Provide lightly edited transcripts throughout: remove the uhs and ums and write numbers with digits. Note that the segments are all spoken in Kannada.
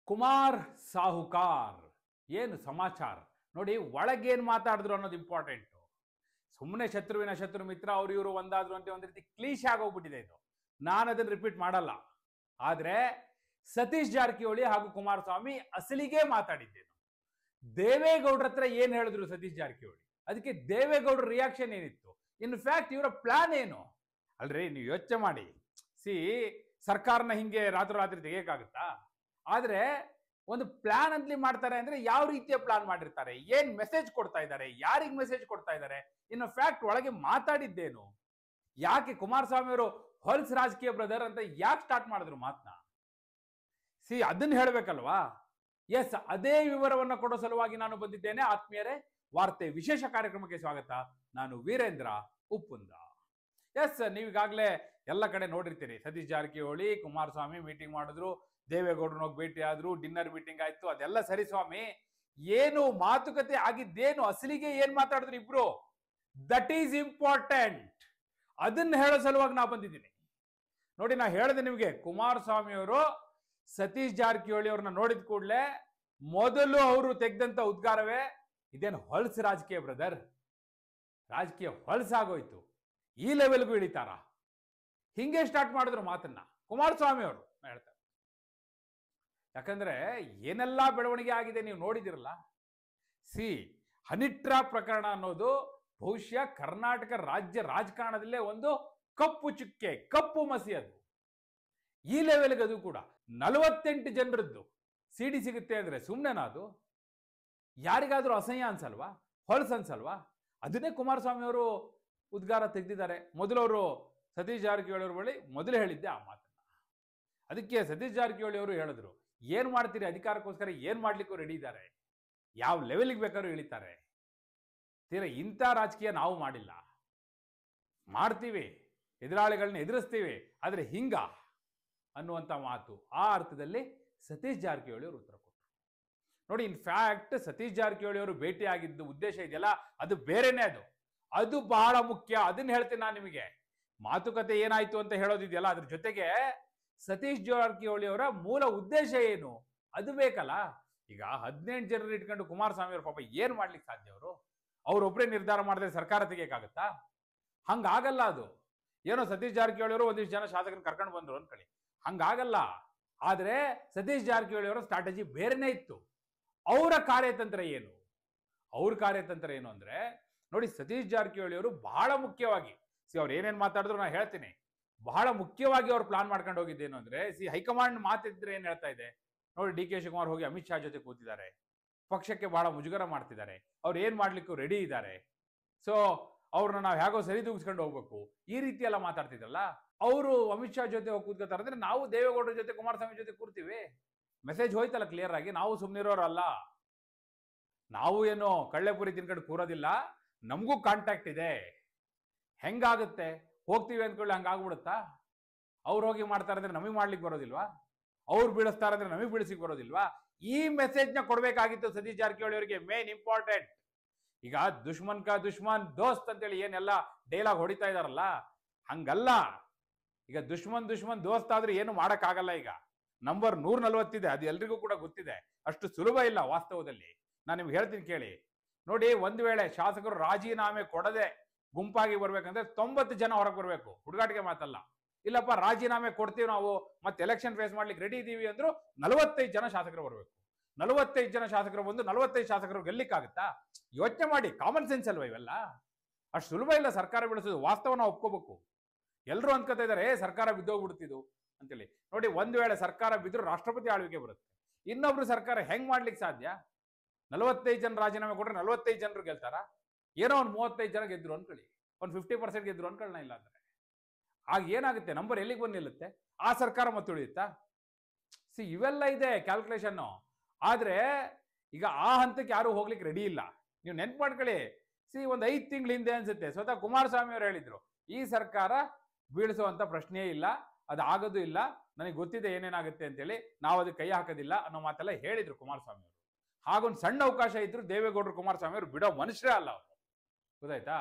ಕುಮಾರ್ ಸಾಹುಕಾರ್ ಏನು ಸಮಾಚಾರ ನೋಡಿ. ಒಳಗೇನು ಮಾತಾಡಿದ್ರು ಅನ್ನೋದು ಇಂಪಾರ್ಟೆಂಟ್. ಸುಮ್ಮನೆ ಶತ್ರುವಿನ ಶತ್ರು ಮಿತ್ರ ಅವ್ರು ಇವರು ಒಂದಾದ್ರು ಅಂತ ಒಂದು ರೀತಿ ಕ್ಲೀಶ್ ಆಗೋಗ್ಬಿಟ್ಟಿದೆ ಇದು. ನಾನು ಅದನ್ನು ರಿಪೀಟ್ ಮಾಡಲ್ಲ. ಆದ್ರೆ ಸತೀಶ್ ಜಾರಕಿಹೊಳಿ ಹಾಗೂ ಕುಮಾರಸ್ವಾಮಿ ಅಸಲಿಗೆ ಮಾತಾಡಿದ್ದೇನು, ದೇವೇಗೌಡರ ಹತ್ರ ಏನ್ ಹೇಳಿದ್ರು ಸತೀಶ್ ಜಾರಕಿಹೊಳಿ, ಅದಕ್ಕೆ ದೇವೇಗೌಡರ ರಿಯಾಕ್ಷನ್ ಏನಿತ್ತು, ಇನ್ಫ್ಯಾಕ್ಟ್ ಇವರ ಪ್ಲಾನ್ ಏನು? ಅಲ್ರಿ ನೀವು ಯೋಚನೆ ಮಾಡಿ. ಸರ್ಕಾರನ ಹಿಂಗೆ ರಾತ್ರಿ ತೆಗಿಯಕ್ಕಾಗುತ್ತಾ? ಆದ್ರೆ ಒಂದು ಪ್ಲಾನ್ ಅಂತಲಿ ಮಾಡ್ತಾರೆ ಅಂದ್ರೆ ಯಾವ ರೀತಿಯ ಪ್ಲಾನ್ ಮಾಡಿರ್ತಾರೆ, ಏನ್ ಮೆಸೇಜ್ ಕೊಡ್ತಾ ಇದ್ದಾರೆ, ಯಾರಿಗೆ ಮೆಸೇಜ್ ಕೊಡ್ತಾ ಇದ್ದಾರೆ, ಇನ್ನು ಫ್ಯಾಕ್ಟ್ ಒಳಗೆ ಮಾತಾಡಿದ್ದೇನು, ಯಾಕೆ ಕುಮಾರಸ್ವಾಮಿ ಅವರು ಹೊಲ್ಸ್ ರಾಜಕೀಯ ಬ್ರದರ್ ಅಂತ ಯಾಕೆ ಸ್ಟಾರ್ಟ್ ಮಾಡಿದ್ರು ಮಾತನ್ನ? ಅದನ್ನ ಹೇಳ್ಬೇಕಲ್ವಾ? ಎಸ್, ಅದೇ ವಿವರವನ್ನ ಕೊಡೋ ಸಲುವಾಗಿ ನಾನು ಬಂದಿದ್ದೇನೆ. ಆತ್ಮೀಯರೇ, ವಾರ್ತೆ ವಿಶೇಷ ಕಾರ್ಯಕ್ರಮಕ್ಕೆ ಸ್ವಾಗತ. ನಾನು ವೀರೇಂದ್ರ ಉಪ್ಪುಂದ. ಎಸ್, ನೀವೀಗಾಗಲೇ ಎಲ್ಲ ಕಡೆ ನೋಡಿರ್ತೀರಿ. ಸತೀಶ್ ಜಾರಕಿಹೊಳಿ ಕುಮಾರಸ್ವಾಮಿ ಮೀಟಿಂಗ್ ಮಾಡಿದ್ರು, ದೇವೇಗೌಡರನ್ನ ಹೋಗಿ ಭೇಟಿ ಆದ್ರು, ಡಿನ್ನರ್ ಮೀಟಿಂಗ್ ಆಯ್ತು. ಅದೆಲ್ಲ ಸರಿ ಸ್ವಾಮಿ, ಏನು ಮಾತುಕತೆ ಆಗಿದ್ದೇನು, ಅಸಲಿಗೆ ಏನ್ ಮಾತಾಡಿದ್ರು ಇಬ್ರು, ದಟ್ ಈಸ್ ಇಂಪಾರ್ಟೆಂಟ್. ಅದನ್ನ ಹೇಳೋ ಸಲುವಾಗಿ ನಾ ಬಂದಿದ್ದೀನಿ ನೋಡಿ. ನಾ ಹೇಳಿದೆ ನಿಮಗೆ, ಕುಮಾರಸ್ವಾಮಿ ಅವರು ಸತೀಶ್ ಜಾರಕಿಹೊಳಿ ಅವ್ರನ್ನ ನೋಡಿದ ಕೂಡಲೇ ಮೊದಲು ಅವರು ತೆಗೆದಂತ ಉದ್ಗಾರವೇ ಇದೇನು ಹೊಲ್ಸ್ ರಾಜಕೀಯ ಬ್ರದರ್, ರಾಜಕೀಯ ಹೊಲ್ಸಾಗೋಯ್ತು, ಈ ಲೆವೆಲ್ಗೂ ಇಳಿತಾರ, ಹಿಂಗೆ ಸ್ಟಾರ್ಟ್ ಮಾಡಿದ್ರು ಮಾತನ್ನ ಕುಮಾರಸ್ವಾಮಿ ಅವರು ಹೇಳ್ತಾರೆ. ಯಾಕಂದ್ರೆ ಏನೆಲ್ಲ ಬೆಳವಣಿಗೆ ಆಗಿದೆ ನೀವು ನೋಡಿದಿರಲ್ಲ. ಹನಿ ಟ್ರ್ಯಾಪ್ ಪ್ರಕರಣ ಅನ್ನೋದು ಬಹುಶಃ ಕರ್ನಾಟಕ ರಾಜ್ಯ ರಾಜಕಾರಣದಲ್ಲೇ ಒಂದು ಕಪ್ಪು ಚುಕ್ಕೆ, ಕಪ್ಪು ಮಸಿ. ಅದು ಈ ಲೆವೆಲ್ಗೆ ಅದು ಕೂಡ 48 ಜನರದ್ದು ಸಿಡಿ ಸಿಗುತ್ತೆ ಅಂದ್ರೆ ಸುಮ್ಮನೆನಾ? ಅದು ಯಾರಿಗಾದ್ರೂ ಅಸಹ್ಯ ಅನ್ಸಲ್ವಾ, ಹೊಲ್ಸ್ ಅನ್ಸಲ್ವಾ? ಅದನ್ನೇ ಕುಮಾರಸ್ವಾಮಿ ಅವರು ಉದ್ಗಾರ ತೆಗೆದಿದ್ದಾರೆ. ಮೊದಲು ಅವರು ಸತೀಶ್ ಜಾರಕಿಹೊಳಿ ಅವ್ರ ಬಳಿ ಮೊದಲು ಹೇಳಿದ್ದೆ ಆ ಮಾತನ್ನ. ಅದಕ್ಕೆ ಸತೀಶ್ ಜಾರಕಿಹೊಳಿ ಅವರು ಹೇಳಿದ್ರು, ಏನ್ ಮಾಡ್ತೀರಿ ಅಧಿಕಾರಕ್ಕೋಸ್ಕರ, ಏನ್ ಮಾಡ್ಲಿಕ್ಕೂ ರೆಡಿ ಇದ್ದಾರೆ, ಯಾವ ಲೆವೆಲ್ಗೆ ಬೇಕಾದ್ರೂ ಇಳಿತಾರೆ, ತೀರಾ ಇಂಥ ರಾಜಕೀಯ ನಾವು ಮಾಡಿಲ್ಲ, ಮಾಡ್ತೀವಿ, ಎದುರಾಳಿಗಳನ್ನ ಎದುರಿಸ್ತೀವಿ, ಆದ್ರೆ ಹಿಂಗ ಅನ್ನುವಂಥ ಮಾತು. ಆ ಅರ್ಥದಲ್ಲಿ ಸತೀಶ್ ಜಾರಕಿಹೊಳಿ ಅವರು ಉತ್ತರ ಕೊಟ್ಟರು ನೋಡಿ. ಇನ್ಫ್ಯಾಕ್ಟ್ ಸತೀಶ್ ಜಾರಕಿಹೊಳಿ ಅವರು ಭೇಟಿ ಆಗಿದ್ದು ಉದ್ದೇಶ ಇದೆಯಲ್ಲ, ಅದು ಬೇರೆನೇ. ಅದು ಬಹಳ ಮುಖ್ಯ. ಅದನ್ನ ಹೇಳ್ತೀನಿ ನಾನು ನಿಮಗೆ. ಮಾತುಕತೆ ಏನಾಯ್ತು ಅಂತ ಹೇಳೋದಿದೆಯಲ್ಲ, ಅದ್ರ ಜೊತೆಗೆ ಸತೀಶ್ ಜಾರಕಿಹೊಳಿ ಅವರ ಮೂಲ ಉದ್ದೇಶ ಏನು ಅದು ಬೇಕಲ್ಲ. ಈಗ 18 ಜನರು ಇಟ್ಕೊಂಡು ಕುಮಾರಸ್ವಾಮಿ ಅವ್ರ ಪಾಪ ಏನ್ ಮಾಡ್ಲಿಕ್ಕೆ ಸಾಧ್ಯ? ಅವ್ರೊಬ್ಬರೇ ನಿರ್ಧಾರ ಮಾಡಿದ್ರೆ ಸರ್ಕಾರ ತೆಗಿಯಕ್ಕಾಗತ್ತಾ? ಹಂಗಾಗಲ್ಲ ಅದು. ಏನೋ ಸತೀಶ್ ಜಾರಕಿಹೊಳಿ ಅವರು ಒಂದಿಷ್ಟು ಜನ ಶಾಸಕರನ್ನ ಕರ್ಕೊಂಡು ಬಂದ್ರು ಅನ್ಕೊಳ್ಳಿ, ಹಂಗಾಗಲ್ಲ. ಆದ್ರೆ ಸತೀಶ್ ಜಾರಕಿಹೊಳಿ ಅವರ ಸ್ಟ್ರಾಟಜಿ ಬೇರೆನೇ ಇತ್ತು. ಅವರ ಕಾರ್ಯತಂತ್ರ ಏನು? ಅವ್ರ ಕಾರ್ಯತಂತ್ರ ಏನು ಅಂದ್ರೆ ನೋಡಿ, ಸತೀಶ್ ಜಾರಕಿಹೊಳಿ ಅವರು ಬಹಳ ಮುಖ್ಯವಾಗಿ ಅವ್ರು ಏನೇನ್ ಮಾತಾಡಿದ್ರು ನಾನು ಹೇಳ್ತೀನಿ. ಬಹಳ ಮುಖ್ಯವಾಗಿ ಅವ್ರು ಪ್ಲಾನ್ ಮಾಡ್ಕೊಂಡು ಹೋಗಿದ್ದೇನು ಅಂದ್ರೆ, ಹೈಕಮಾಂಡ್ ಮಾತಿದ್ರೆ ಏನ್ ಹೇಳ್ತಾ ಇದೆ ನೋಡಿ, ಡಿ ಕೆ ಶಿವಕುಮಾರ್ ಹೋಗಿ ಅಮಿತ್ ಶಾ ಜೊತೆ ಕೂತಿದ್ದಾರೆ, ಪಕ್ಷಕ್ಕೆ ಬಹಳ ಮುಜುಗರ ಮಾಡ್ತಿದ್ದಾರೆ, ಅವ್ರು ಏನ್ ಮಾಡ್ಲಿಕ್ಕೂ ರೆಡಿ ಇದ್ದಾರೆ, ಸೊ ಅವ್ರನ್ನ ನಾವು ಹೇಗೋ ಸರಿದೂಗಿಸ್ಕೊಂಡು ಹೋಗ್ಬೇಕು, ಈ ರೀತಿ ಎಲ್ಲ ಮಾತಾಡ್ತಿದ್ರಲ್ಲ. ಅವರು ಅಮಿತ್ ಶಾ ಜೊತೆ ಹೋಗಿ ಕೂತ್ಕೋತಾರೆ ಅಂದ್ರೆ ನಾವು ದೇವೇಗೌಡರ ಜೊತೆ ಕುಮಾರಸ್ವಾಮಿ ಜೊತೆ ಕೂರ್ತೀವಿ. ಮೆಸೇಜ್ ಹೋಯ್ತಲ್ಲ ಕ್ಲಿಯರ್ ಆಗಿ. ನಾವು ಸುಮ್ಮನಿರೋರಲ್ಲ, ನಾವು ಏನೋ ಕಳ್ಳೆಪುರಿ ತಿನ್ಕೊಂಡು ಕೂರೋದಿಲ್ಲ, ನಮಗೂ ಕಾಂಟ್ಯಾಕ್ಟ್ ಇದೆ. ಹೆಂಗಾಗುತ್ತೆ? ಹೋಗ್ತೀವಿ ಅಂದ್ಕೊಳ್ಳಿ ಹಂಗಾಗ್ಬಿಡುತ್ತಾ? ಅವ್ರು ಹೋಗಿ ಮಾಡ್ತಾರೆ ಅಂದ್ರೆ ನಮಗೆ ಮಾಡ್ಲಿಕ್ಕೆ ಬರೋದಿಲ್ವಾ? ಅವ್ರು ಬೀಳಿಸ್ತಾರೆ ಅಂದ್ರೆ ನಮಗೆ ಬೀಳಿಸಿಕ್ ಬರೋದಿಲ್ವಾ? ಈ ಮೆಸೇಜ್ನ ಕೊಡ್ಬೇಕಾಗಿತ್ತು ಸತೀಶ್ ಜಾರಕಿಹೊಳಿ ಅವರಿಗೆ. Main important. ಈಗ ದುಶ್ಮನ್ ಕಾ ದುಶ್ಮನ್ ದೋಸ್ತ್ ಅಂತೇಳಿ ಏನೆಲ್ಲ ಡೈಲಾಗ್ ಹೊಡಿತಾ ಇದಾರಲ್ಲ, ಹಂಗಲ್ಲ. ಈಗ ದುಶ್ಮನ್ ದುಶ್ಮನ್ ದೋಸ್ತ್ ಆದ್ರೆ ಏನು ಮಾಡಕ್ ಆಗಲ್ಲ. ಈಗ ನಂಬರ್ 140 ಅದು ಎಲ್ರಿಗೂ ಕೂಡ ಗೊತ್ತಿದೆ. ಅಷ್ಟು ಸುಲಭ ಇಲ್ಲ ವಾಸ್ತವದಲ್ಲಿ. ನಾನು ನಿಮ್ಗೆ ಹೇಳ್ತೀನಿ ಕೇಳಿ ನೋಡಿ. ಒಂದು ವೇಳೆ ಶಾಸಕರು ರಾಜೀನಾಮೆ ಕೊಡದೆ ಗುಂಪಾಗಿ ಬರ್ಬೇಕಂದ್ರೆ 90 ಜನ ಹೊರಗೆ ಬರ್ಬೇಕು, ಹುಡುಗಾಟಿಗೆ ಮಾತಲ್ಲ. ಇಲ್ಲಪ್ಪ ರಾಜೀನಾಮೆ ಕೊಡ್ತೀವಿ ನಾವು, ಮತ್ತೆ ಎಲೆಕ್ಷನ್ ಫೇಸ್ ಮಾಡ್ಲಿಕ್ಕೆ ರೆಡಿ ಇದೀವಿ ಅಂದ್ರು 45 ಜನ ಶಾಸಕರು ಬರ್ಬೇಕು. 45 ಜನ ಶಾಸಕರು ಬಂದು 45 ಶಾಸಕರು ಗೆಲ್ಲಿಕ್ಕಾಗುತ್ತಾ? ಯೋಚನೆ ಮಾಡಿ. ಕಾಮನ್ ಸೆನ್ಸ್ ಅಲ್ವಾ ಇವೆಲ್ಲ? ಅಷ್ಟು ಸುಲಭ ಇಲ್ಲ ಸರ್ಕಾರ ಬೆಳೆಸೋದು. ವಾಸ್ತವನ ಒಪ್ಕೋಬೇಕು. ಎಲ್ಲರೂ ಅನ್ಕೋತಾ ಇದಾರೆ ಸರ್ಕಾರ ಬಿದ್ದೋಗ್ಬಿಡ್ತಿದ್ದು ಅಂತೇಳಿ. ನೋಡಿ, ಒಂದ್ ವೇಳೆ ಸರ್ಕಾರ ಬಿದ್ರು ರಾಷ್ಟ್ರಪತಿ ಆಳ್ವಿಕೆ ಬರುತ್ತೆ. ಇನ್ನೊಬ್ರು ಸರ್ಕಾರ ಹೆಂಗ್ ಮಾಡ್ಲಿಕ್ಕೆ ಸಾಧ್ಯ? 45 ಜನ ರಾಜೀನಾಮೆ ಕೊಟ್ರೆ 45 ಜನರು ಗೆಲ್ತಾರ? ಏನೋ ಒಂದು 35 ಜನ ಗೆದ್ರು ಅನ್ಕೊಳ್ಳಿ, ಒಂದು 50% ಗೆದ್ರು ಅನ್ಕೊಳ್ಳೋಣ. ಇಲ್ಲ ಅಂದ್ರೆ ಆಗ ಏನಾಗುತ್ತೆ? ನಂಬರ್ ಎಲ್ಲಿಗೆ ಬಂದು ನಿಲ್ಲುತ್ತೆ? ಆ ಸರ್ಕಾರ ಮತ್ತೆ ಉಳಿಯುತ್ತಾ? ಇವೆಲ್ಲ ಇದೆ ಕ್ಯಾಲ್ಕುಲೇಷನ್. ಆದ್ರೆ ಈಗ ಆ ಹಂತಕ್ಕೆ ಯಾರು ಹೋಗ್ಲಿಕ್ಕೆ ರೆಡಿ ಇಲ್ಲ. ನೀವು ನೆನ್ಪು ಮಾಡ್ಕೊಳ್ಳಿ. ಒಂದು 5 ತಿಂಗಳ ಹಿಂದೆ ಅನ್ಸುತ್ತೆ ಸ್ವತಃ ಕುಮಾರಸ್ವಾಮಿ ಅವರು ಹೇಳಿದ್ರು, ಈ ಸರ್ಕಾರ ಬೀಳಿಸುವಂತ ಪ್ರಶ್ನೆಯೇ ಇಲ್ಲ, ಅದು ಆಗೋದು ಇಲ್ಲ, ನನಗೆ ಗೊತ್ತಿದೆ ಏನೇನಾಗುತ್ತೆ ಅಂತೇಳಿ, ನಾವು ಅದಕ್ಕೆ ಕೈ ಹಾಕೋದಿಲ್ಲ ಅನ್ನೋ ಮಾತೆಲ್ಲ ಹೇಳಿದ್ರು ಕುಮಾರಸ್ವಾಮಿ ಅವರು. ಹಾಗೊಂದು ಸಣ್ಣ ಅವಕಾಶ ಇದ್ರು ದೇವೇಗೌಡರು ಕುಮಾರಸ್ವಾಮಿ ಅವರು ಬಿಡೋ ಮನುಷ್ಯರೇ ಅಲ್ಲ ಅವರು. ಗೊತ್ತಾಯ್ತಾ?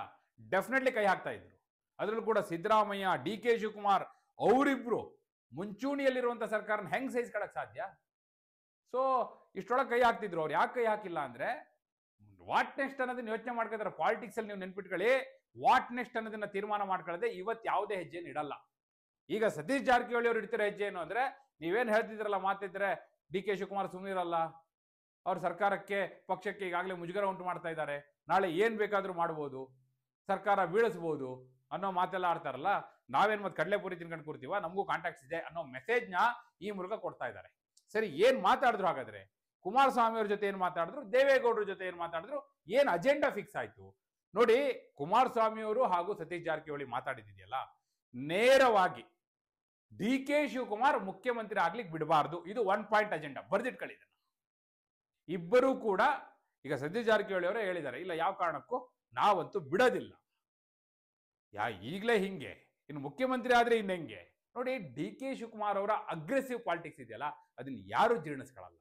ಡೆಫಿನೆಟ್ಲಿ ಕೈ ಹಾಕ್ತಾ ಇದ್ರು. ಅದರಲ್ಲೂ ಕೂಡ ಸಿದ್ದರಾಮಯ್ಯ, ಡಿ ಕೆ ಶಿವಕುಮಾರ್ ಅವರಿಬ್ರು ಮುಂಚೂಣಿಯಲ್ಲಿರುವಂತ ಸರ್ಕಾರನ ಹೆಂಗ್ ಸಹಿಸ್ಕೊಳಕ್ ಸಾಧ್ಯ? ಸೊ ಇಷ್ಟೊಳಗೆ ಕೈ ಹಾಕ್ತಿದ್ರು. ಅವ್ರು ಯಾಕೆ ಕೈ ಹಾಕಿಲ್ಲ ಅಂದ್ರೆ ವಾಟ್ ನೆಕ್ಸ್ಟ್ ಅನ್ನೋದನ್ನ ಯೋಚನೆ ಮಾಡ್ಕೊತಾರೆ. ಪಾಲಿಟಿಕ್ಸ್ ಅಲ್ಲಿ ನೀವು ನೆನ್ಪಿಟ್ಕೊಳ್ಳಿ, ವಾಟ್ ನೆಕ್ಸ್ಟ್ ಅನ್ನೋದನ್ನ ತೀರ್ಮಾನ ಮಾಡ್ಕೊಳ್ಳದೆ ಇವತ್ತು ಯಾವುದೇ ಹೆಜ್ಜೆಯನ್ನು ಇಡಲ್ಲ. ಈಗ ಸತೀಶ್ ಜಾರಕಿಹೊಳಿ ಅವರು ಇಡ್ತಿರೋ ಹೆಜ್ಜೆ ಏನು ಅಂದ್ರೆ, ನೀವೇನ್ ಹೇಳ್ತಿದ್ರಲ್ಲ ಮಾತಿದ್ರೆ ಡಿ ಕೆ ಶಿವಕುಮಾರ್ ಸುಮ್ಮನಿರಲ್ಲ, ಅವ್ರ ಸರ್ಕಾರಕ್ಕೆ ಪಕ್ಷಕ್ಕೆ ಈಗಾಗಲೇ ಮುಜುಗರ ಉಂಟು ಮಾಡ್ತಾ ಇದ್ದಾರೆ, ನಾಳೆ ಏನ್ ಬೇಕಾದ್ರೂ ಮಾಡ್ಬೋದು, ಸರ್ಕಾರ ಬೀಳಿಸ್ಬೋದು ಅನ್ನೋ ಮಾತೆಲ್ಲ ಆಡ್ತಾರಲ್ಲ. ನಾವೇನ್ ಮತ್ತೆ ಕಡಲೆಪುರಿ ತಿನ್ಕೊಂಡು ಕೂರ್ತೀವ, ನಮಗೂ ಕಾಂಟ್ಯಾಕ್ಟ್ಸ್ ಇದೆ ಅನ್ನೋ ಮೆಸೇಜ್ನ ಈ ಮೂಲಕ ಕೊಡ್ತಾ ಇದ್ದಾರೆ. ಸರಿ, ಏನ್ ಮಾತಾಡಿದ್ರು ಹಾಗಾದ್ರೆ? ಕುಮಾರಸ್ವಾಮಿ ಅವ್ರ ಜೊತೆ ಏನ್ ಮಾತಾಡಿದ್ರು, ದೇವೇಗೌಡರ ಜೊತೆ ಏನ್ ಮಾತಾಡಿದ್ರು, ಏನ್ ಅಜೆಂಡಾ ಫಿಕ್ಸ್ ಆಯ್ತು ನೋಡಿ. ಕುಮಾರಸ್ವಾಮಿ ಅವರು ಹಾಗೂ ಸತೀಶ್ ಜಾರಕಿಹೊಳಿ ಮಾತಾಡಿದೆಯಲ್ಲ, ನೇರವಾಗಿ ಡಿ ಕೆ ಶಿವಕುಮಾರ್ ಮುಖ್ಯಮಂತ್ರಿ ಆಗ್ಲಿಕ್ಕೆ ಬಿಡಬಾರ್ದು, ಇದು 1 ಪಾಯಿಂಟ್ ಅಜೆಂಡಾ. ಬರ್ದಿಟ್ಕೊಳ್ಳಿ ಇದನ್ನ. ಇಬ್ಬರೂ ಕೂಡ ಈಗ ಸತೀಶ್ ಜಾರಕಿಹೊಳಿ ಅವರೇ ಹೇಳಿದ್ದಾರೆ, ಇಲ್ಲ ಯಾವ ಕಾರಣಕ್ಕೂ ನಾವಂತೂ ಬಿಡೋದಿಲ್ಲ. ಈಗಲೇ ಹಿಂಗೆ, ಇನ್ನು ಮುಖ್ಯಮಂತ್ರಿ ಆದ್ರೆ ಇನ್ನು ಹೆಂಗೆ ನೋಡಿ. ಡಿ ಕೆ ಶಿವಕುಮಾರ್ ಅವರ ಅಗ್ರೆಸಿವ್ ಪಾಲಿಟಿಕ್ಸ್ ಇದೆಯಲ್ಲ, ಅದನ್ನ ಯಾರು ಜೀರ್ಣಿಸ್ಕೊಳ್ಳಲ್ಲ.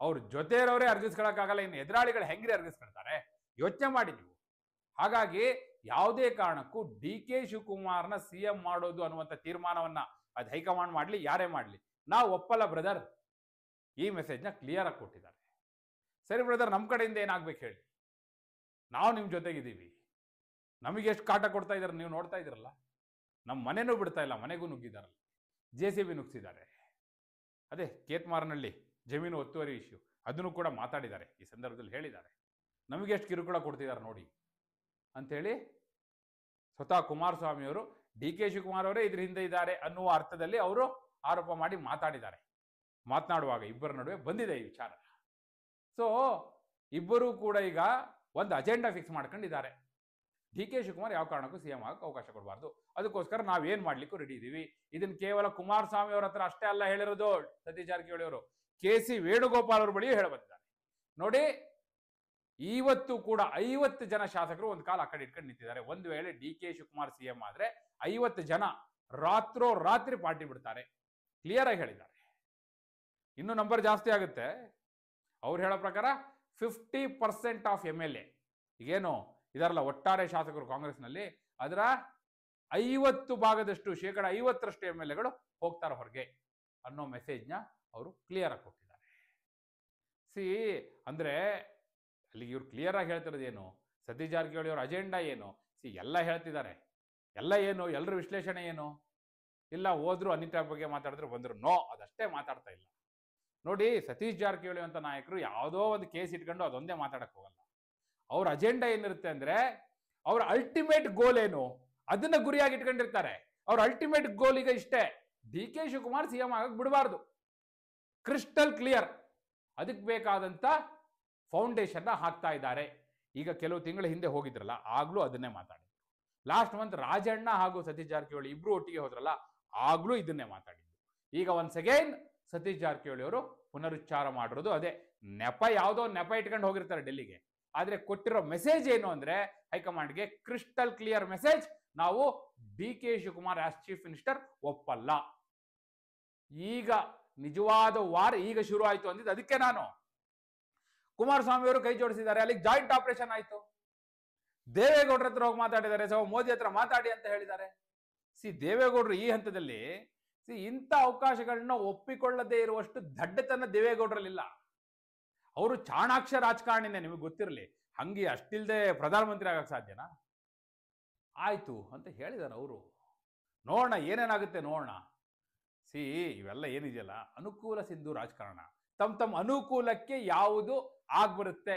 ಅವ್ರ ಜೊತೆ ಇರೋರೇ ಅರ್ಗಿಸ್ಕೊಳಕ್ಕಾಗಲ್ಲ, ಇನ್ನು ಎದುರಾಳಿಗಳು ಹೆಂಗ್ರಿ ಅರ್ಗಿಸ್ಕೊಳ್ತಾರೆ? ಯೋಚನೆ ಮಾಡಿ ನೀವು. ಹಾಗಾಗಿ ಯಾವುದೇ ಕಾರಣಕ್ಕೂ ಡಿ ಕೆ ಶಿವಕುಮಾರ್ನ CM ಮಾಡೋದು ಅನ್ನುವಂಥ ತೀರ್ಮಾನವನ್ನ ಅದು ಹೈಕಮಾಂಡ್ ಮಾಡಲಿ, ಯಾರೇ ಮಾಡಲಿ, ನಾವು ಒಪ್ಪಲ್ಲ ಬ್ರದರ್. ಈ ಮೆಸೇಜ್ನ ಕ್ಲಿಯರ್ ಆಗಿ ಕೊಟ್ಟಿದ್ದಾರೆ. ಸರಿ ಬ್ರದರ್, ನಮ್ಮ ಕಡೆಯಿಂದ ಏನಾಗ್ಬೇಕು ಹೇಳಿ, ನಾವು ನಿಮ್ಮ ಜೊತೆಗಿದ್ದೀವಿ. ನಮಗೆ ಎಷ್ಟು ಕಾಟ ಕೊಡ್ತಾ ಇದ್ದಾರೆ ನೀವು ನೋಡ್ತಾ ಇದ್ದೀರಲ್ಲ. ನಮ್ಮ ಮನೆನೂ ಬಿಡ್ತಾ ಇಲ್ಲ, ಮನೆಗೂ ನುಗ್ಗಿದಾರಲ್ಲ, JCB ನುಗ್ಗಿಸಿದ್ದಾರೆ. ಅದೇ ಕೇತ್ಮಾರ್ನಲ್ಲಿ ಜಮೀನು ಒತ್ತುವರಿ ಇಶ್ಯೂ, ಅದನ್ನು ಕೂಡ ಮಾತಾಡಿದ್ದಾರೆ, ಈ ಸಂದರ್ಭದಲ್ಲಿ ಹೇಳಿದ್ದಾರೆ. ನಮಗೆ ಎಷ್ಟು ಕಿರುಕುಳ ಕೊಡ್ತಿದ್ದಾರೆ ನೋಡಿ ಅಂಥೇಳಿ ಸ್ವತಃ ಕುಮಾರಸ್ವಾಮಿ ಅವರು ಡಿ ಕೆ ಶಿವಕುಮಾರ್ ಅವರೇ ಇದ್ರ ಹಿಂದೆ ಇದ್ದಾರೆ ಅನ್ನುವ ಅರ್ಥದಲ್ಲಿ ಅವರು ಆರೋಪ ಮಾಡಿ ಮಾತಾಡಿದ್ದಾರೆ. ಮಾತನಾಡುವಾಗ ಇಬ್ಬರ ನಡುವೆ ಬಂದಿದೆ ಈ ವಿಚಾರ. ಸೊ ಇಬ್ಬರೂ ಕೂಡ ಈಗ ಒಂದು ಅಜೆಂಡಾ ಫಿಕ್ಸ್ ಮಾಡ್ಕೊಂಡಿದ್ದಾರೆ. ಡಿ ಕೆ ಶಿವಕುಮಾರ್ ಯಾವ ಕಾರಣಕ್ಕೂ CM ಆಗಕ್ಕೆ ಅವಕಾಶ ಕೊಡಬಾರ್ದು, ಅದಕ್ಕೋಸ್ಕರ ನಾವೇನ್ ಮಾಡ್ಲಿಕ್ಕೂ ರೆಡಿ ಇದೀವಿ. ಇದನ್ನ ಕೇವಲ ಕುಮಾರಸ್ವಾಮಿ ಅವರ ಹತ್ರ ಅಷ್ಟೇ ಅಲ್ಲ ಹೇಳಿರೋದು, ಸತೀಶ್ ಜಾರಕಿಹೊಳಿ ಅವರು KC ವೇಣುಗೋಪಾಲ್ ಅವ್ರ ಬಳಿಯೂ ಹೇಳ ಬಂದಿದ್ದಾರೆ ನೋಡಿ. ಇವತ್ತು ಕೂಡ 50 ಜನ ಶಾಸಕರು ಒಂದು ಕಾಲ ಆ ಕಡೆ ಇಟ್ಕೊಂಡು ನಿಂತಿದ್ದಾರೆ. ಒಂದು ವೇಳೆ ಡಿ ಕೆ ಶಿವಕುಮಾರ್ CM ಆದ್ರೆ 50 ಜನ ರಾತ್ರಿ ಪಾರ್ಟಿ ಬಿಡ್ತಾರೆ, ಕ್ಲಿಯರ್ ಆಗಿ ಹೇಳಿದ್ದಾರೆ. ಇನ್ನು ನಂಬರ್ ಜಾಸ್ತಿ ಆಗುತ್ತೆ. ಅವ್ರು ಹೇಳೋ ಪ್ರಕಾರ 50% ಆಫ್ MLA, ಈಗೇನು ಇದರಲ್ಲ ಒಟ್ಟಾರೆ ಶಾಸಕರು ಕಾಂಗ್ರೆಸ್ನಲ್ಲಿ, ಅದರ 50 ಭಾಗದಷ್ಟು, 50% MLAಗಳು ಹೋಗ್ತಾರೆ ಹೊರಗೆ ಅನ್ನೋ ಮೆಸೇಜ್ನ ಅವರು ಕ್ಲಿಯರ್ ಆಗಿ ಕೊಟ್ಟಿದ್ದಾರೆ. ಅಂದ್ರೆ ಅಲ್ಲಿಗೆ ಇವ್ರು ಕ್ಲಿಯರ್ ಆಗಿ ಹೇಳ್ತಿರೋದು ಏನು, ಸತೀಶ್ ಜಾರಕಿಹೊಳಿ ಅವ್ರ ಅಜೆಂಡಾ ಏನು, ಎಲ್ಲ ಹೇಳ್ತಿದ್ದಾರೆ. ಎಲ್ಲ ಏನು, ಎಲ್ಲರ ವಿಶ್ಲೇಷಣೆ ಏನು ಇಲ್ಲ. ಹೋದ್ರು ಅನಿತಾ ಬಗ್ಗೆ ಮಾತಾಡಿದ್ರು, ಬಂದ್ರು, ನೋ, ಅದಷ್ಟೇ ಮಾತಾಡ್ತಾ ಇಲ್ಲ ನೋಡಿ. ಸತೀಶ್ ಜಾರಕಿಹೊಳಿ ಅಂತ ನಾಯಕರು ಯಾವುದೋ ಒಂದು ಕೇಸ್ ಇಟ್ಕೊಂಡು ಅದೊಂದೇ ಮಾತಾಡಕ್ ಹೋಗಲ್ಲ. ಅವ್ರ ಅಜೆಂಡಾ ಏನಿರುತ್ತೆ ಅಂದ್ರೆ, ಅವ್ರ ಅಲ್ಟಿಮೇಟ್ ಗೋಲ್ ಏನು ಅದನ್ನ ಗುರಿಯಾಗಿ ಇಟ್ಕೊಂಡಿರ್ತಾರೆ. ಅವ್ರ ಅಲ್ಟಿಮೇಟ್ ಗೋಲ್ ಈಗ ಇಷ್ಟೇ, ಡಿ ಕೆ ಶಿವಕುಮಾರ್ CM ಆಗಕ್ಕೆ ಬಿಡಬಾರ್ದು, ಕ್ರಿಸ್ಟಲ್ ಕ್ಲಿಯರ್. ಅದಕ್ಕೆ ಬೇಕಾದಂತ ಫೌಂಡೇಶನ್ ಹಾಕ್ತಾ ಇದ್ದಾರೆ. ಈಗ ಕೆಲವು ತಿಂಗಳ ಹಿಂದೆ ಹೋಗಿದ್ರಲ್ಲ, ಆಗ್ಲೂ ಅದನ್ನೇ ಮಾತಾಡಿದ್ರು. ಲಾಸ್ಟ್ ಮಂತ್ ರಾಜಣ್ಣ ಹಾಗೂ ಸತೀಶ್ ಜಾರಕಿಹೊಳಿ ಇಬ್ರು ಒಟ್ಟಿಗೆ ಹೋದ್ರಲ್ಲ, ಆಗ್ಲೂ ಇದನ್ನೇ ಮಾತಾಡಿದ್ರು. ಈಗ ಒನ್ಸ್ ಅಗೈನ್ ಸತೀಶ್ ಜಾರಕಿಹೊಳಿ ಅವರು ಪುನರುಚ್ಚಾರ ಮಾಡಿರೋದು ಅದೇ. ಯಾವುದೋ ನೆಪ ಇಟ್ಕೊಂಡು ಹೋಗಿರ್ತಾರೆ ಡೆಲ್ಲಿಗೆ, ಆದ್ರೆ ಕೊಟ್ಟಿರೋ ಮೆಸೇಜ್ ಏನು ಅಂದ್ರೆ, ಹೈಕಮಾಂಡ್ಗೆ ಕ್ರಿಸ್ಟಲ್ ಕ್ಲಿಯರ್ ಮೆಸೇಜ್, ನಾವು D K Shivakumar as chief minister ಒಪ್ಪಲ್ಲ. ಈಗ ನಿಜವಾದ ವಾರ್ ಈಗ ಶುರು ಆಯ್ತು ಅಂದಿದ್ದು ಅದಕ್ಕೆ. ನಾನು ಕುಮಾರಸ್ವಾಮಿ ಅವರು ಕೈ ಜೋಡಿಸಿದ್ದಾರೆ, ಅಲ್ಲಿಗೆ ಜಾಯಿಂಟ್ ಆಪರೇಷನ್ ಆಯ್ತು. ದೇವೇಗೌಡರ ಹತ್ರ ಹೋಗಿ ಮಾತಾಡಿದ್ದಾರೆ, ಮೋದಿ ಹತ್ರ ಮಾತಾಡಿ ಅಂತ ಹೇಳಿದ್ದಾರೆ. ದೇವೇಗೌಡರು ಈ ಹಂತದಲ್ಲಿ ಇಂಥ ಅವಕಾಶಗಳನ್ನ ಒಪ್ಪಿಕೊಳ್ಳದೇ ಇರುವಷ್ಟು ದಡ್ಡತನ ದೇವೇಗೌಡರಲ್ಲಿಲ್ಲ. ಅವರು ಚಾಣಾಕ್ಷ ರಾಜಕಾರಣಿನೇ, ನಿಮಗೆ ಗೊತ್ತಿರಲಿ. ಹಂಗೆ ಅಷ್ಟಿಲ್ದೆ ಪ್ರಧಾನಮಂತ್ರಿ ಆಗಕ್ಕೆ ಸಾಧ್ಯನಾ? ಆಯ್ತು ಅಂತ ಹೇಳಿದ್ದಾರೆ ಅವರು. ನೋಡೋಣ ಏನೇನಾಗುತ್ತೆ ನೋಡೋಣ. ಇವೆಲ್ಲ ಏನಿದೆಯಲ್ಲ ಅನುಕೂಲ ಸಿಂಧು ರಾಜಕಾರಣ. ತಮ್ಮ ಅನುಕೂಲಕ್ಕೆ ಯಾವುದು ಆಗ್ಬರುತ್ತೆ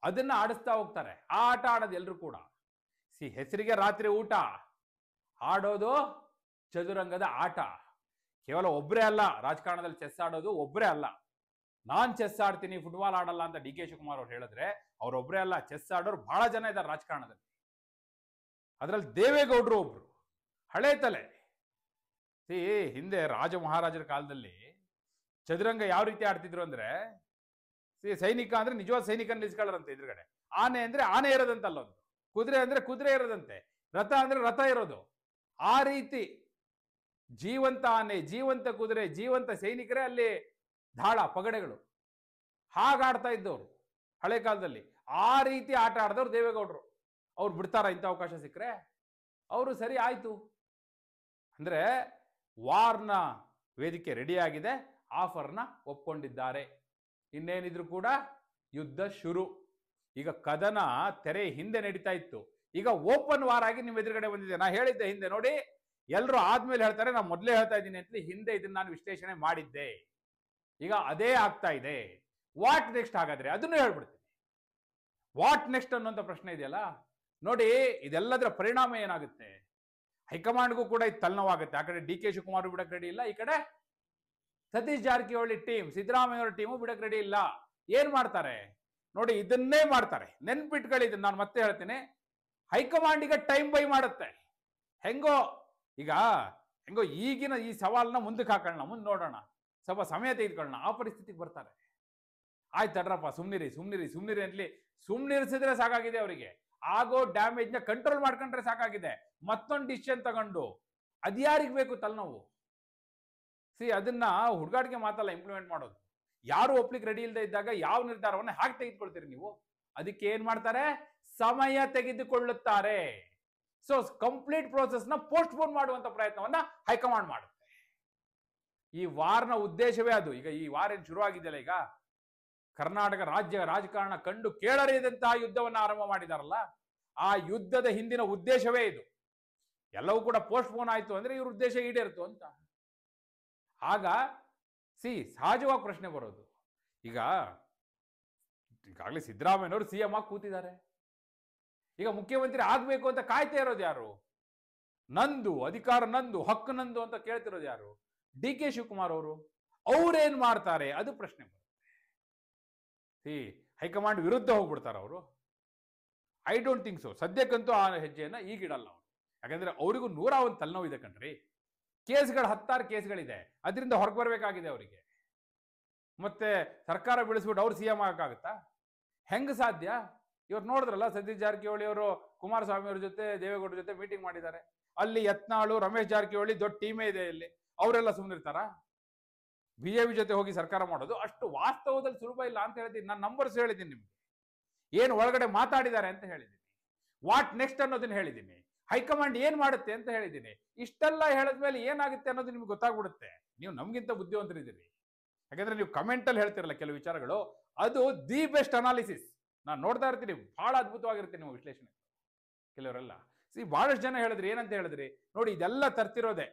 ಅದನ್ನ ಆಡಿಸ್ತಾ ಹೋಗ್ತಾರೆ. ಆ ಆಟ ಆಡೋದು ಎಲ್ರು ಕೂಡ. ಹೆಸರಿಗೆ ರಾತ್ರಿ ಊಟ, ಆಡೋದು ಚದುರಂಗದ ಆಟ. ಕೇವಲ ಒಬ್ಬರೇ ಅಲ್ಲ ರಾಜಕಾರಣದಲ್ಲಿ, ಚೆಸ್ ಆಡೋದು ಒಬ್ಬರೇ ಅಲ್ಲ. ನಾನ್ ಚೆಸ್ ಆಡ್ತೀನಿ, ಫುಟ್ಬಾಲ್ ಆಡಲ್ಲ ಅಂತ ಡಿ ಕೆ ಶಿವಕುಮಾರ್ ಅವ್ರು ಹೇಳಿದ್ರೆ, ಅವ್ರೊಬ್ಬರೇ ಅಲ್ಲ, ಚೆಸ್ ಆಡೋರು ಬಹಳ ಜನ ಇದ್ದಾರೆ ರಾಜಕಾರಣದಲ್ಲಿ. ಅದರಲ್ಲಿ ದೇವೇಗೌಡರು ಒಬ್ರು ಹಳೆ ತಲೆ. ಹಿಂದೆ ರಾಜ ಮಹಾರಾಜರ ಕಾಲದಲ್ಲಿ ಚದುರಂಗ ಯಾವ ರೀತಿ ಆಡ್ತಿದ್ರು ಅಂದ್ರೆ, ಸೈನಿಕ ಅಂದ್ರೆ ನಿಜವಾದ ಸೈನಿಕನ ನಿಲ್ಸ್ಕೊಳ್ಳರಂತೆ ಎದುರುಗಡೆ. ಆನೆ ಅಂದ್ರೆ ಆನೆ ಇರೋದಂತಲ್ಲ, ಒಂದು ಕುದುರೆ ಅಂದ್ರೆ ಕುದುರೆ ಇರೋದಂತೆ, ರಥ ಅಂದ್ರೆ ರಥ ಇರೋದು. ಆ ರೀತಿ ಜೀವಂತ ಆನೆ, ಜೀವಂತ ಕುದುರೆ, ಜೀವಂತ ಸೈನಿಕರೇ ಅಲ್ಲಿ ಧಾಳ ಪಗಡೆಗಳು. ಹಾಗಾಡ್ತಾ ಇದ್ದವ್ರು ಹಳೆ ಕಾಲದಲ್ಲಿ. ಆ ರೀತಿ ಆಟ ಆಡಿದವ್ರು ದೇವೇಗೌಡರು. ಅವ್ರು ಬಿಡ್ತಾರ ಇಂಥ ಅವಕಾಶ ಸಿಕ್ಕರೆ? ಅವರು ಸರಿ ಆಯ್ತು ಅಂದ್ರೆ ವಾರ್ನ ವೇದಿಕೆ ರೆಡಿ ಆಗಿದೆ, ಆಫರ್ನ ಒಪ್ಕೊಂಡಿದ್ದಾರೆ. ಇನ್ನೇನಿದ್ರು ಕೂಡ ಯುದ್ಧ ಶುರು. ಈಗ ಕದನ ತೆರೆ ಹಿಂದೆ ನಡೀತಾ ಇತ್ತು, ಈಗ ಓಪನ್ ವಾರ್ ಆಗಿ ನಿಮ್ಮ ಎದುರುಗಡೆ ಬಂದಿದೆ. ನಾ ಹೇಳಿದ್ದೆ ಹಿಂದೆ, ನೋಡಿ ಎಲ್ಲರೂ ಆದ್ಮೇಲೆ ಹೇಳ್ತಾರೆ, ನಾನು ಮೊದಲೇ ಹೇಳ್ತಾ ಇದ್ದೀನಿ ಅಂತ. ಹಿಂದೆ ಇದನ್ನ ನಾನು ವಿಶ್ಲೇಷಣೆ ಮಾಡಿದ್ದೆ. ಈಗ ಅದೇ ಆಗ್ತಾ ಇದೆ. ವಾಟ್ ನೆಕ್ಸ್ಟ್ ಹಾಗಾದ್ರೆ ಅದನ್ನು ಹೇಳ್ಬಿಡ್ತೀನಿ. ವಾಟ್ ನೆಕ್ಸ್ಟ್ ಅನ್ನುವಂಥ ಪ್ರಶ್ನೆ ಇದೆಯಲ್ಲ, ನೋಡಿ ಇದೆಲ್ಲದರ ಪರಿಣಾಮ ಏನಾಗುತ್ತೆ? ಹೈಕಮಾಂಡ್ಗೂ ಕೂಡ ಇದು ತಲೆನೋವಾಗುತ್ತೆ. ಆ ಕಡೆ ಡಿ ಕೆ ಶಿವಕುಮಾರ್ ಬಿಡಕ್ ರೆಡಿ ಇಲ್ಲ, ಈ ಕಡೆ ಸತೀಶ್ ಜಾರಕಿಹೊಳಿ ಟೀಮ್, ಸಿದ್ದರಾಮಯ್ಯ ಅವರ ಟೀಮು ಬಿಡಕ್ ರೆಡಿ ಇಲ್ಲ. ಏನ್ ಮಾಡ್ತಾರೆ ನೋಡಿ, ಇದನ್ನೇ ಮಾಡ್ತಾರೆ. ನೆನ್ಪಿಟ್ಕೊಳ್ಳಿ, ಇದನ್ನ ನಾನು ಮತ್ತೆ ಹೇಳ್ತೀನಿ. ಹೈಕಮಾಂಡಿಗೆ ಟೈಮ್ ಬೈ ಮಾಡುತ್ತೆ. ಹೆಂಗೋ ಈಗಿನ ಈ ಸವಾಲನ್ನ ಮುಂದಕ್ಕೆ ಹಾಕೊಳ್ಳೋಣ, ಮುಂದೆ ನೋಡೋಣ, ಸ್ವಲ್ಪ ಸಮಯ ತೆಗೆದುಕೊಳ್ಳೋಣ, ಆ ಪರಿಸ್ಥಿತಿಗೆ ಬರ್ತಾರೆ. ಆಯ್ತು ತಡ್ರಪ್ಪ, ಸುಮ್ನಿರಿ ಅಂತಲಿ ಸುಮ್ನಿರಿಸಿದ್ರೆ ಸಾಕಾಗಿದೆ. ಅವರಿಗೆ ಆಗೋ ಡ್ಯಾಮೇಜ್ನ ಕಂಟ್ರೋಲ್ ಮಾಡ್ಕೊಂಡ್ರೆ ಸಾಕಾಗಿದೆ. ಮತ್ತೊಂದು ಡಿಸಿಷನ್ ತಗೊಂಡು ಅದ್ಯಾರಿಗೆ ಬೇಕು ತಲೆನೋವು? ಅದನ್ನ ಹುಡುಗಾಟಿಗೆ ಮಾತಲ್ಲ ಇಂಪ್ಲಿಮೆಂಟ್ ಮಾಡೋದು. ಯಾರು ಒಪ್ಲಿಕ್ಕೆ ರೆಡಿ ಇಲ್ಲದೆ ಇದ್ದಾಗ ಯಾವ ನಿರ್ಧಾರವನ್ನು ಹಾಗೆ ತೆಗೆದುಕೊಳ್ತೀರಿ ನೀವು? ಅದಕ್ಕೆ ಏನ್ ಮಾಡ್ತಾರೆ? ಸಮಯ ತೆಗೆದುಕೊಳ್ಳುತ್ತಾರೆ. ಸೊ ಕಂಪ್ಲೀಟ್ ಪ್ರೋಸೆಸ್ ನ ಪೋಸ್ಟ್ ಪೋನ್ ಮಾಡುವಂತ ಪ್ರಯತ್ನವನ್ನ ಹೈಕಮಾಂಡ್ ಮಾಡುತ್ತೆ. ಈ ವಾರ್ನ ಉದ್ದೇಶವೇ ಅದು. ಈಗ ಈ ವಾರ ಏನ್ ಶುರುವಾಗಿದೆಯಲ್ಲ, ಈಗ ಕರ್ನಾಟಕ ರಾಜ್ಯ ರಾಜಕಾರಣ ಕಂಡು ಕೇಳರಿಯದಂತಹ ಯುದ್ಧವನ್ನ ಆರಂಭ ಮಾಡಿದಾರಲ್ಲ, ಆ ಯುದ್ಧದ ಹಿಂದಿನ ಉದ್ದೇಶವೇ ಇದು. ಎಲ್ಲವೂ ಕೂಡ ಪೋಸ್ಟ್ ಪೋನ್ ಆಯ್ತು ಅಂದ್ರೆ ಇವ್ರ ಉದ್ದೇಶ ಈಡೇರಿತು ಅಂತ. ಆಗ ಸಹಜವಾಗಿ ಪ್ರಶ್ನೆ ಬರೋದು, ಈಗಾಗಲೇ ಸಿದ್ದರಾಮಯ್ಯನವರು ಸಿಎಂ ಆಗಿ ಕೂತಿದ್ದಾರೆ. ಈಗ ಮುಖ್ಯಮಂತ್ರಿ ಆಗ್ಬೇಕು ಅಂತ ಕಾಯ್ತಾ ಇರೋದು ಯಾರು? ನಂದು ಅಧಿಕಾರ, ನಂದು ಹಕ್ಕು ನಂದು ಅಂತ ಕೇಳ್ತಿರೋದು ಯಾರು? ಡಿ ಕೆ ಶಿವಕುಮಾರ್ ಅವರು. ಅವ್ರೇನ್ ಮಾಡ್ತಾರೆ ಅದು ಪ್ರಶ್ನೆ ಬರುತ್ತೆ. ಹೈಕಮಾಂಡ್ ವಿರುದ್ಧ ಹೋಗ್ಬಿಡ್ತಾರ ಅವರು? I don't think so. ಸದ್ಯಕ್ಕಂತೂ ಆ ಹೆಜ್ಜೆಯನ್ನ ಈಗಿಡಲ್ಲ ಅವರು. ಯಾಕಂದ್ರೆ ಅವರಿಗೂ 101 ತಲೆನೋವು ಇದೆ ಕಣ್ರಿ. ಕೇಸ್ಗಳು 10 ಕೇಸ್ಗಳಿದೆ, ಅದರಿಂದ ಹೊರಗೆ ಬರಬೇಕಾಗಿದೆ ಅವರಿಗೆ. ಮತ್ತೆ ಸರ್ಕಾರ ಬೆಳೆಸ್ಬಿಟ್ಟು ಅವ್ರು ಸಿಎಂ ಆಗಕ್ಕಾಗತ್ತಾ? ಹೆಂಗ ಸಾಧ್ಯ? ಇವ್ರು ನೋಡಿದ್ರಲ್ಲ, ಸತೀಶ್ ಜಾರಕಿಹೊಳಿ ಅವರು ಕುಮಾರಸ್ವಾಮಿ ಅವ್ರ ಜೊತೆ, ದೇವೇಗೌಡರ ಜೊತೆ ಮೀಟಿಂಗ್ ಮಾಡಿದ್ದಾರೆ. ಅಲ್ಲಿ ಯತ್ನಾಳು, ರಮೇಶ್ ಜಾರಕಿಹೊಳಿ ದೊಡ್ಡ ಟೀಮೇ ಇದೆ. ಇಲ್ಲಿ ಅವರೆಲ್ಲ ಸುಮ್ಮನಿರ್ತಾರ? ಬಿಜೆಪಿ ಜೊತೆ ಹೋಗಿ ಸರ್ಕಾರ ಮಾಡೋದು ಅಷ್ಟು ವಾಸ್ತವದಲ್ಲಿ ಸುಲಭ ಇಲ್ಲ ಅಂತ ಹೇಳಿದ್ದೀನಿ. ನಾನು ನಂಬರ್ಸ್ ಹೇಳಿದ್ದೀನಿ ನಿಮ್ಗೆ, ಏನು ಒಳಗಡೆ ಮಾತಾಡಿದ್ದಾರೆ ಅಂತ ಹೇಳಿದ್ದೀನಿ. ವಾಟ್ ನೆಕ್ಸ್ಟ್ ಅನ್ನೋದನ್ನ ಹೇಳಿದ್ದೀನಿ. ಹೈಕಮಾಂಡ್ ಏನ್ ಮಾಡುತ್ತೆ ಅಂತ ಹೇಳಿದ್ದೀನಿ. ಇಷ್ಟೆಲ್ಲ ಹೇಳಿದ್ಮೇಲೆ ಏನಾಗುತ್ತೆ ಅನ್ನೋದು ನಿಮ್ಗೆ ಗೊತ್ತಾಗ್ಬಿಡುತ್ತೆ. ನೀವು ನಮ್ಗಿಂತ ಬುದ್ಧಿವಂತರಿದ್ದೀರಿ. ಯಾಕಂದ್ರೆ ನೀವು ಕಮೆಂಟ್ ಅಲ್ಲಿ ಹೇಳ್ತಿರಲ್ಲ ಕೆಲವು ವಿಚಾರಗಳು, ಅದು ದಿ ಬೆಸ್ಟ್ ಅನಾಲಿಸಿಸ್. ನಾನು ನೋಡ್ತಾ ಇರ್ತೀನಿ, ಬಹಳ ಅದ್ಭುತವಾಗಿರುತ್ತೆ ನಿಮ್ಮ ವಿಶ್ಲೇಷಣೆ. ಕೆಲವರೆಲ್ಲ ಬಹಳಷ್ಟು ಜನ ಹೇಳಿದ್ರಿ, ಏನಂತ ಹೇಳಿದ್ರಿ ನೋಡಿ, ಇದೆಲ್ಲ ತರ್ತಿರೋದೆ.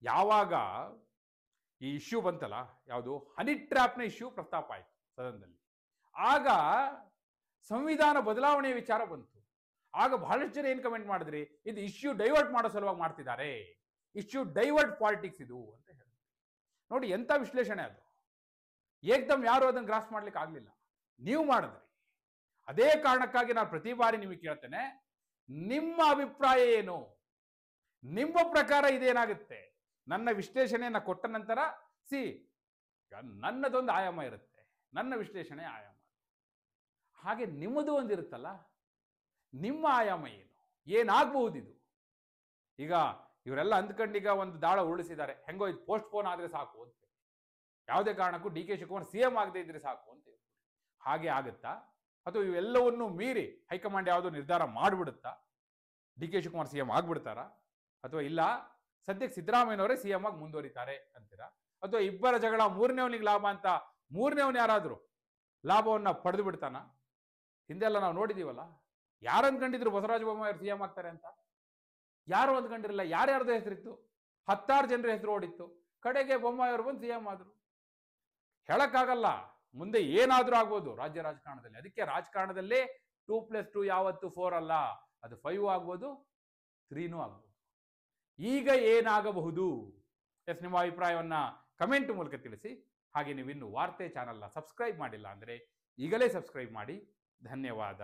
ಯಾವಾಗ ಈ ಇಶ್ಯೂ ಬಂತಲ್ಲ, ಯಾವುದು ಹನಿ ಟ್ರ್ಯಾಪ್ನ ಇಶ್ಯೂ ಪ್ರಸ್ತಾಪ ಆಯ್ತು ಸದನದಲ್ಲಿ, ಆಗ ಸಂವಿಧಾನ ಬದಲಾವಣೆಯ ವಿಚಾರ ಬಂತು. ಆಗ ಬಹಳಷ್ಟು ಜನ ಏನ್ ಕಮೆಂಟ್ ಮಾಡಿದ್ರಿ, ಇದು ಇಶ್ಯೂ ಡೈವರ್ಟ್ ಮಾಡೋ ಸಲುವಾಗಿ ಮಾಡ್ತಿದ್ದಾರೆ, ಇಶ್ಯೂ ಡೈವರ್ಟ್ ಪಾಲಿಟಿಕ್ಸ್ ಇದು ಅಂತ ಹೇಳಿದ್ರು. ನೋಡಿ ಎಂತ ವಿಶ್ಲೇಷಣೆ ಅದು. ಏಕ್ದಮ್ ಯಾರು ಅದನ್ನು ಗ್ರಾಸ್ ಮಾಡ್ಲಿಕ್ಕೆ ಆಗ್ಲಿಲ್ಲ, ನೀವು ಮಾಡಿದ್ರಿ. ಅದೇ ಕಾರಣಕ್ಕಾಗಿ ನಾನು ಪ್ರತಿ ಬಾರಿ ನಿಮಗೆ ಕೇಳ್ತೇನೆ, ನಿಮ್ಮ ಅಭಿಪ್ರಾಯ ಏನು? ನಿಮ್ಮ ಪ್ರಕಾರ ಇದೇನಾಗುತ್ತೆ? ನನ್ನ ವಿಶ್ಲೇಷಣೆಯನ್ನ ಕೊಟ್ಟ ನಂತರ ನನ್ನದೊಂದು ಆಯಾಮ ಇರುತ್ತೆ, ನನ್ನ ವಿಶ್ಲೇಷಣೆ ಆಯಾಮ. ಹಾಗೆ ನಿಮ್ಮದು ಒಂದಿರುತ್ತಲ್ಲ, ನಿಮ್ಮ ಆಯಾಮ ಏನು? ಏನಾಗಬಹುದಿದು? ಈಗ ಇವರೆಲ್ಲ ಅಂದ್ಕೊಂಡೀಗ ಒಂದು ದಾಳ ಉರುಳಿಸಿದ್ದಾರೆ, ಹೆಂಗೋ ಇದು ಪೋಸ್ಟ್ ಪೋನ್ ಆದ್ರೆ ಸಾಕು ಅಂತ. ಯಾವುದೇ ಕಾರಣಕ್ಕೂ ಡಿ ಕೆ ಶಿವಕುಮಾರ್ ಸಿಎಂ ಆಗದೆ ಇದ್ರೆ ಸಾಕು ಅಂತ. ಹಾಗೆ ಆಗುತ್ತಾ? ಅಥವಾ ಇವೆಲ್ಲವನ್ನೂ ಮೀರಿ ಹೈಕಮಾಂಡ್ ಯಾವುದೋ ನಿರ್ಧಾರ ಮಾಡಿಬಿಡುತ್ತಾ? ಡಿ ಕೆ ಶಿವಕುಮಾರ್ ಸಿಎಂ ಆಗ್ಬಿಡ್ತಾರಾ? ಅಥವಾ ಇಲ್ಲ ಸದ್ಯಕ್ಕೆ ಸಿದ್ದರಾಮಯ್ಯನವರೇ ಸಿಎಂ ಆಗಿ ಮುಂದುವರಿತಾರೆ ಅಂತೀರಾ? ಅಥವಾ ಇಬ್ಬರ ಜಗಳ ಮೂರನೇವನಿಗೆ ಲಾಭ ಅಂತ ಮೂರನೇವನ್ ಯಾರಾದ್ರೂ ಲಾಭವನ್ನ ಪಡೆದು ಬಿಡ್ತಾನ? ಹಿಂದೆಲ್ಲ ನಾವು ನೋಡಿದೀವಲ್ಲ, ಯಾರು ಅಂದ್ಕೊಂಡಿದ್ರು ಬಸವರಾಜ ಬೊಮ್ಮಾಯಿ ಸಿಎಂ ಆಗ್ತಾರೆ ಅಂತ? ಯಾರು ಅಂದ್ಕೊಂಡಿರಲಿಲ್ಲ. ಯಾರ್ಯಾರ್ದು ಹೆಸರಿತ್ತು, 10 ಜನರ ಹೆಸರು ಓಡಿತ್ತು. ಕಡೆಗೆ ಬೊಮ್ಮಾಯಿ ಅವರು ಬಂದು ಸಿಎಂ ಆದ್ರು. ಹೇಳಕ್ಕಾಗಲ್ಲ, ಮುಂದೆ ಏನಾದ್ರೂ ಆಗ್ಬೋದು ರಾಜ್ಯ ರಾಜಕಾರಣದಲ್ಲಿ. ಅದಕ್ಕೆ ರಾಜಕಾರಣದಲ್ಲಿ 2+2 ಯಾವತ್ತು 4 ಅಲ್ಲ, ಅದು 5 ಆಗ್ಬೋದು, 3ನೂ ಆಗ್ಬೋದು. ಈಗ ಏನಾಗಬಹುದು? ನಿಮ್ಮ ಅಭಿಪ್ರಾಯವನ್ನ ಕಮೆಂಟ್ ಮೂಲಕ ತಿಳಿಸಿ. ಹಾಗೆ ನೀವಿನ್ನು ವಾರ್ತೆ ಚಾನೆಲ್ನ ಸಬ್ಸ್ಕ್ರೈಬ್ ಮಾಡಿಲ್ಲ ಅಂದ್ರೆ ಈಗಲೇ ಸಬ್ಸ್ಕ್ರೈಬ್ ಮಾಡಿ. ಧನ್ಯವಾದ.